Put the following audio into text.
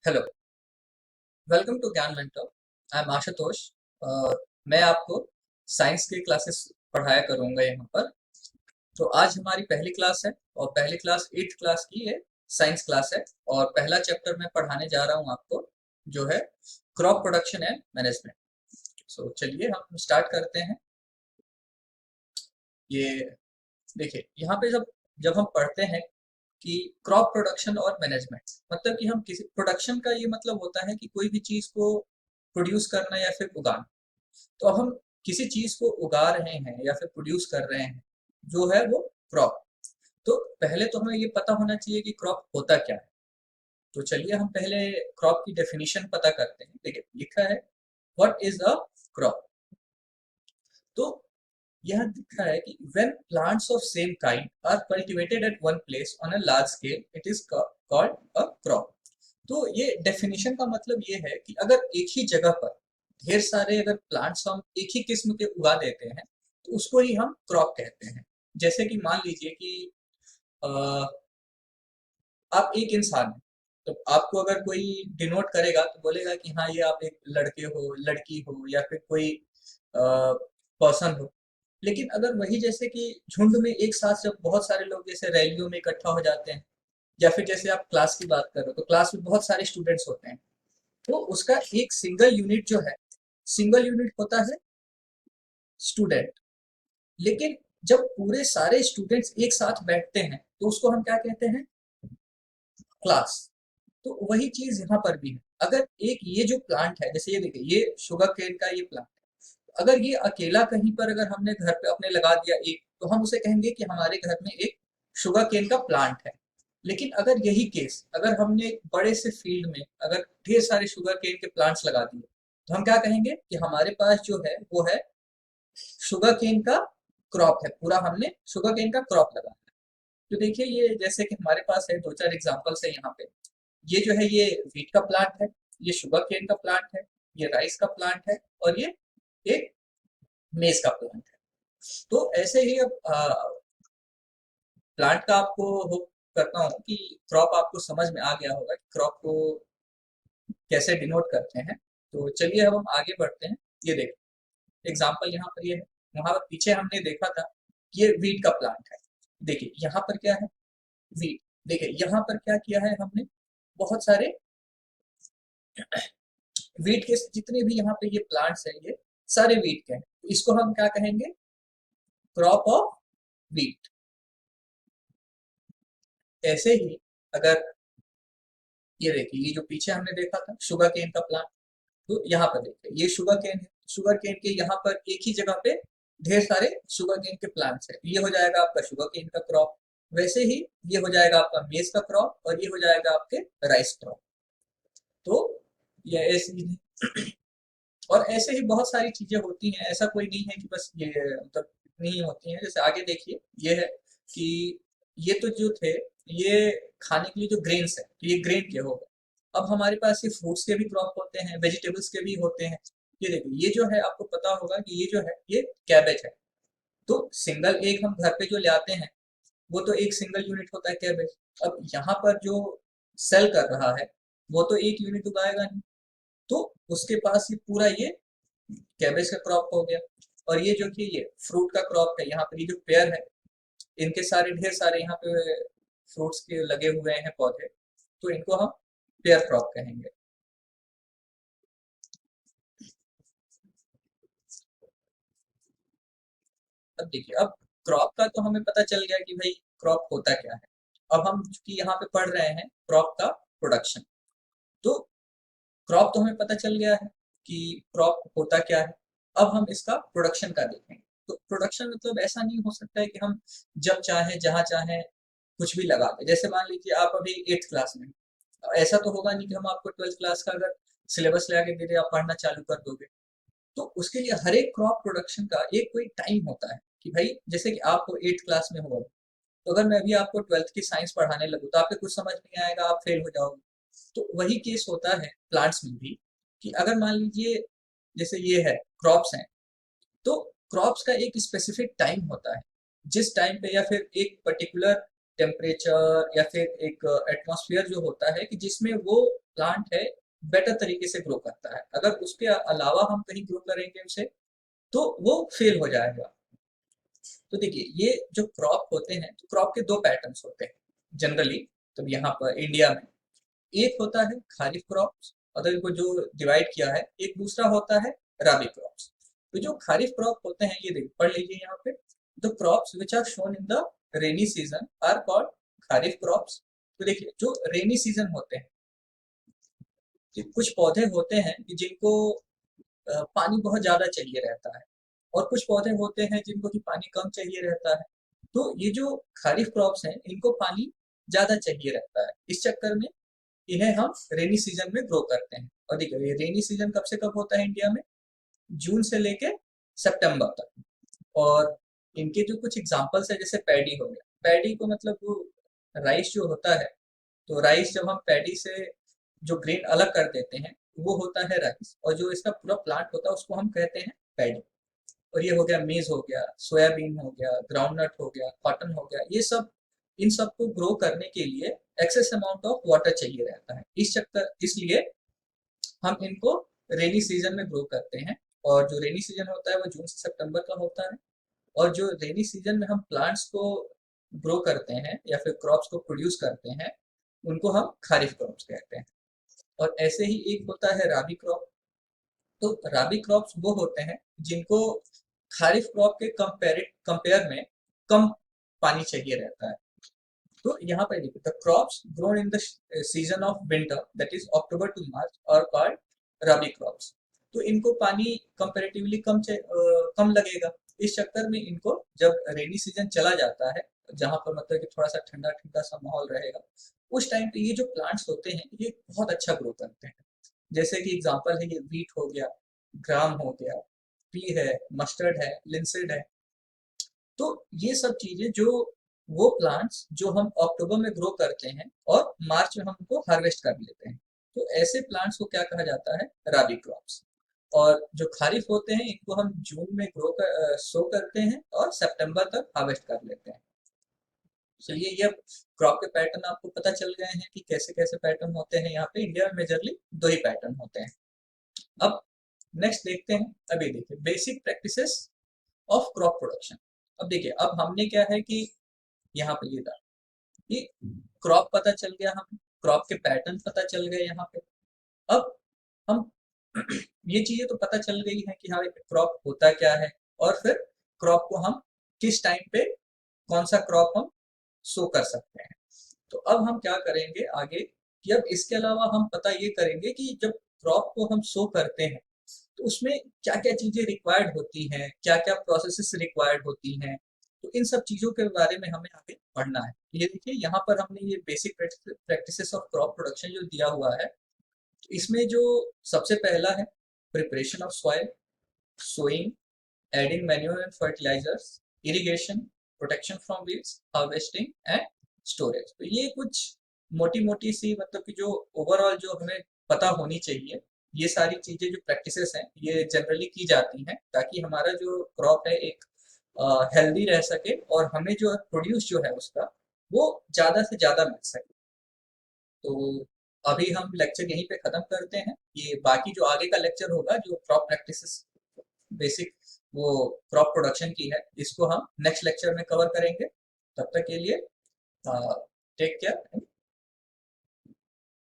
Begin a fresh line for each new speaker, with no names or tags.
Hello, welcome to ज्ञान mentor. I am Ashutosh. मैं आपको साइंस की क्लासेस पढ़ाया करूंगा यहाँ पर। तो आज हमारी पहली क्लास है और पहली क्लास 8th क्लास की है, साइंस क्लास है। और पहला चैप्टर मैं पढ़ाने जा रहा हूँ आपको, जो है क्रॉप प्रोडक्शन एंड मैनेजमेंट। सो चलिए हम स्टार्ट करते हैं। ये देखिए, यहाँ पे जब जब हम पढ़ते हैं कि क्रॉप प्रोडक्शन और मैनेजमेंट, मतलब कि हम किसी प्रोडक्शन का ये मतलब होता है कि कोई भी चीज को प्रोड्यूस करना या फिर उगाना। तो अब हम किसी चीज को उगा रहे हैं या फिर प्रोड्यूस कर रहे हैं, जो है वो क्रॉप। तो पहले तो हमें ये पता होना चाहिए कि क्रॉप होता क्या है। तो चलिए हम पहले क्रॉप की डेफिनेशन पता करते हैं। देखिए लिखा है, व्हाट इज अ क्रॉप। तो यह लिखा है कि when plants of same kind are cultivated at one place on a large scale it is called a crop. तो ये डेफिनेशन का मतलब ये है कि अगर एक ही जगह पर ढेर सारे अगर प्लांट्स हम एक ही किस्म के उगा देते हैं, तो उसको ही हम क्रॉप कहते हैं। जैसे कि मान लीजिए कि अ, आप एक इंसान हैं, तो आपको अगर कोई डिनोट करेगा तो बोलेगा कि हाँ ये आप एक लड़के हो, लड़की हो, या फिर कोई पर्सन हो। लेकिन अगर वही जैसे कि झुंड में एक साथ जब बहुत सारे लोग जैसे रैलियों में इकट्ठा हो जाते हैं, या फिर जैसे आप क्लास की बात करो तो क्लास में बहुत सारे स्टूडेंट्स होते हैं, तो उसका एक सिंगल यूनिट जो है, सिंगल यूनिट होता है स्टूडेंट। लेकिन जब पूरे सारे स्टूडेंट्स एक साथ बैठते हैं तो उसको हम क्या कहते हैं? क्लास। तो वही चीज यहाँ पर भी है। अगर एक ये जो प्लांट है, जैसे ये देखिए, ये शुगर केन का ये प्लांट है, अगर ये अकेला कहीं पर अगर हमने घर पे अपने लगा दिया एक, तो हम उसे कहेंगे कि हमारे घर में एक शुगर केन का प्लांट है। लेकिन अगर यही केस अगर हमने एक बड़े से फील्ड में अगर ढेर सारे शुगर केन के प्लांट्स लगा दिए, तो हम क्या कहेंगे कि हमारे पास जो है वो है शुगर केन का क्रॉप है, पूरा हमने शुगर केन का क्रॉप लगाया है। तो देखिए, ये जैसे कि हमारे पास है दो चार एग्जांपल्स है यहाँ पे। ये जो है ये वीट का प्लांट है, ये शुगर केन का प्लांट है, ये राइस का प्लांट है, और ये एक मेज का प्लांट है। तो ऐसे ही अब प्लांट का आपको होप करता हूँ कि क्रॉप आपको समझ में आ गया होगा कि क्रॉप को कैसे डिनोट करते हैं। तो चलिए अब हम आगे बढ़ते हैं। ये देखिए एग्जाम्पल यहाँ पर ये है। वहां पर पीछे हमने देखा था कि ये वीट का प्लांट है। देखिए यहाँ पर क्या है? वीट। देखिए यहाँ पर क्या किया है हमने, बहुत सारे वीट के जितने भी यहाँ पे ये प्लांट्स हैं, ये सारे वीट के हैं। तो इसको हम क्या कहेंगे? Crop of wheat. ऐसे ही अगर ये देखिए, ये जो पीछे हमने देखा था शुगर केन का प्लांट, तो यहाँ पर देखिए ये शुगर केन है। शुगर केन के यहाँ पर एक ही जगह पे ढेर सारे शुगर केन के प्लांट्स है। ये हो जाएगा आपका शुगर केन का क्रॉप। वैसे ही ये हो जाएगा आपका मेज का क्रॉप, और ये हो जाएगा आपके राइस क्रॉप। तो ये ऐसे ही और ऐसे ही बहुत सारी चीजें होती हैं। ऐसा कोई नहीं है कि बस ये मतलब इतनी ही होती हैं। जैसे आगे देखिए, ये है कि ये तो जो थे, ये खाने के लिए जो ग्रेन्स है, तो ये ग्रेन के हो गए। अब हमारे पास ये फ्रूट्स के भी क्रॉप होते हैं, वेजिटेबल्स के भी होते हैं। ये देखिए, ये जो है आपको पता होगा कि ये जो है ये कैबेज है। तो सिंगल एक हम घर पे जो ले आते हैं, वो तो एक सिंगल यूनिट होता है कैबेज। अब यहाँ पर जो सेल कर रहा है, वो तो एक यूनिट उगाएगा नहीं। तो उसके पास ये पूरा ये कैबेज का क्रॉप हो गया। और ये जो कि ये फ्रूट का क्रॉप है, यहाँ पर ये जो पेयर है, इनके सारे ढेर सारे यहाँ पे फ्रूट्स के लगे हुए हैं पौधे, तो इनको हम पेयर क्रॉप कहेंगे। अब देखिए, अब क्रॉप का तो हमें पता चल गया कि भाई क्रॉप होता क्या है। अब हम चूंकि यहाँ पे पढ़ रहे हैं क्रॉप का प्रोडक्शन, तो क्रॉप तो हमें पता चल गया है कि क्रॉप होता क्या है। अब हम इसका प्रोडक्शन का देखेंगे। तो प्रोडक्शन मतलब ऐसा नहीं हो सकता है कि हम जब चाहे जहां चाहे कुछ भी लगा दें। जैसे मान लीजिए आप अभी 8th क्लास में हैं। ऐसा तो होगा नहीं कि हम आपको 12th क्लास का अगर सिलेबस ले आके दे दे आप पढ़ना चालू कर दोगे। तो उसके लिए हर एक क्रॉप प्रोडक्शन का एक कोई टाइम होता है कि भाई जैसे कि आपको 8th क्लास में हो, तो अगर मैं अभी आपको 12th की साइंस पढ़ाने लगूँ तो आपको कुछ समझ नहीं आएगा, आप फेल हो जाओगे। तो वही केस होता है प्लांट्स में भी, कि अगर मान लीजिए जैसे ये है क्रॉप्स हैं, तो क्रॉप्स का एक स्पेसिफिक टाइम होता है, जिस टाइम पे या फिर एक पर्टिकुलर टेम्परेचर या फिर एक एटमॉस्फेयर जो होता है कि जिसमें वो प्लांट है बेटर तरीके से ग्रो करता है। अगर उसके अलावा हम कहीं ग्रो करेंगे उसे तो वो फेल हो जाएगा। तो देखिए ये जो क्रॉप होते हैं तो क्रॉप के दो पैटर्न्स होते हैं जनरली। तो यहाँ पर इंडिया में एक होता है खारिफ क्रॉप्स, अगर इनको जो डिवाइड किया है, एक दूसरा होता है राबी क्रॉप्स। तो जो खारिफ क्रॉप होते हैं ये देखिए पढ़ लीजिए यहाँ पे, the crops which are sown in the rainy season are called kharif crops. तो देखिए जो रेनी सीजन होते हैं कि कुछ पौधे होते हैं कि जिनको पानी बहुत ज्यादा चाहिए रहता है, और कुछ पौधे होते हैं जिनको कि पानी कम चाहिए रहता है। तो ये जो खरीफ क्रॉप्स हैं इनको पानी ज्यादा चाहिए रहता है, इस चक्कर में इन्हें हम रेनी सीजन में ग्रो करते हैं। और देखिए ये रेनी सीजन कब से कब होता है इंडिया में, जून से लेके सितंबर तक। और इनके जो कुछ एग्जांपल्स है जैसे पैडी हो गया, पैडी को मतलब वो राइस जो होता है, तो राइस जब हम पैडी से जो ग्रेन अलग कर देते हैं वो होता है राइस, और जो इसका पूरा प्लांट होता है उसको हम कहते हैं पैडी। और ये हो गया मेज हो गया, सोयाबीन हो गया, ग्राउंडनट हो गया, कॉटन हो गया, ये सब इन सब को ग्रो करने के लिए एक्सेस अमाउंट ऑफ वाटर चाहिए रहता है, इस चक्कर इसलिए हम इनको रेनी सीजन में ग्रो करते हैं। और जो रेनी सीजन होता है वो जून से सितंबर का होता है। और जो रेनी सीजन में हम प्लांट्स को ग्रो करते हैं या फिर क्रॉप्स को प्रोड्यूस करते हैं उनको हम खारिफ क्रॉप्स कहते हैं। और ऐसे ही एक होता है राबी क्रॉप। तो राबी क्रॉप्स वो होते हैं जिनको खारिफ क्रॉप के कंपेयर में कम पानी चाहिए रहता है। तो यहाँ पर देखिए the crops grown in the season of winter that is October to March और कॉल्ड रबी क्रॉप्स। तो इनको पानी कंपैरेटिवली कम लगेगा, इस चक्कर में इनको जब रेनी सीजन चला जाता है, जहाँ पर मतलब कि थोड़ा सा ठंडा ठंडा सा माहौल रहेगा, उस टाइम पे ये जो प्लांट्स होते हैं ये बहुत अच्छा ग्रो करते हैं। जैसे कि एग्जांपल है ये वीट हो गया, ग्राम हो गया, पी है, मस्टर्ड है, लिंसेड है। तो ये सब चीजें जो वो प्लांट्स जो हम अक्टूबर में ग्रो करते हैं और मार्च में हम उनको हार्वेस्ट कर लेते हैं, तो ऐसे प्लांट्स को क्या कहा जाता है, राबी क्रॉप्स। और जो खारिफ होते हैं इनको हम जून में सो करते हैं और सितंबर तक हार्वेस्ट कर लेते हैं। चलिए ये क्रॉप के पैटर्न आपको पता चल गए हैं कि कैसे कैसे पैटर्न होते हैं। यहाँ पे इंडिया में मेजरली दो ही पैटर्न होते हैं। अब नेक्स्ट देखते हैं, अभी देखिए basic practices of crop production. अब देखिए अब हमने क्या है कि यहाँ पे ये था कि क्रॉप पता चल गया, हमें क्रॉप के पैटर्न पता चल गए यहाँ पे। अब हम ये चीजें तो पता चल गई है कि हाँ क्रॉप होता क्या है, और फिर क्रॉप को हम किस टाइम पे कौन सा क्रॉप हम सो कर सकते हैं। तो अब हम क्या करेंगे आगे कि अब इसके अलावा हम पता ये करेंगे कि जब क्रॉप को हम सो करते हैं तो उसमें क्या क्या चीजें रिक्वायर्ड होती हैं, क्या क्या प्रोसेसेस रिक्वायर्ड होती हैं। तो इन सब चीजों के बारे में हमें आगे पढ़ना है। ये देखिए यहाँ पर हमने ये basic practices of crop production जो दिया हुआ है, तो इसमें जो सबसे पहला है preparation of soil, sowing, adding manure and fertilisers, irrigation, protection from weeds, harvesting and storage. तो ये कुछ मोटी मोटी सी मतलब कि जो ओवरऑल जो हमें पता होनी चाहिए, ये सारी चीजें जो प्रैक्टिसेस हैं ये जनरली की जाती हैं ताकि हमारा जो क्रॉप है एक हेल्दी रह सके और हमें जो प्रोड्यूस जो है उसका वो ज्यादा से ज्यादा मिल सके। तो अभी हम लेक्चर यहीं पे खत्म करते हैं। ये बाकी जो आगे का लेक्चर होगा जो क्रॉप प्रैक्टिसेस बेसिक वो क्रॉप प्रोडक्शन की है, इसको हम नेक्स्ट लेक्चर में कवर करेंगे। तब तक के लिए टेक केयर।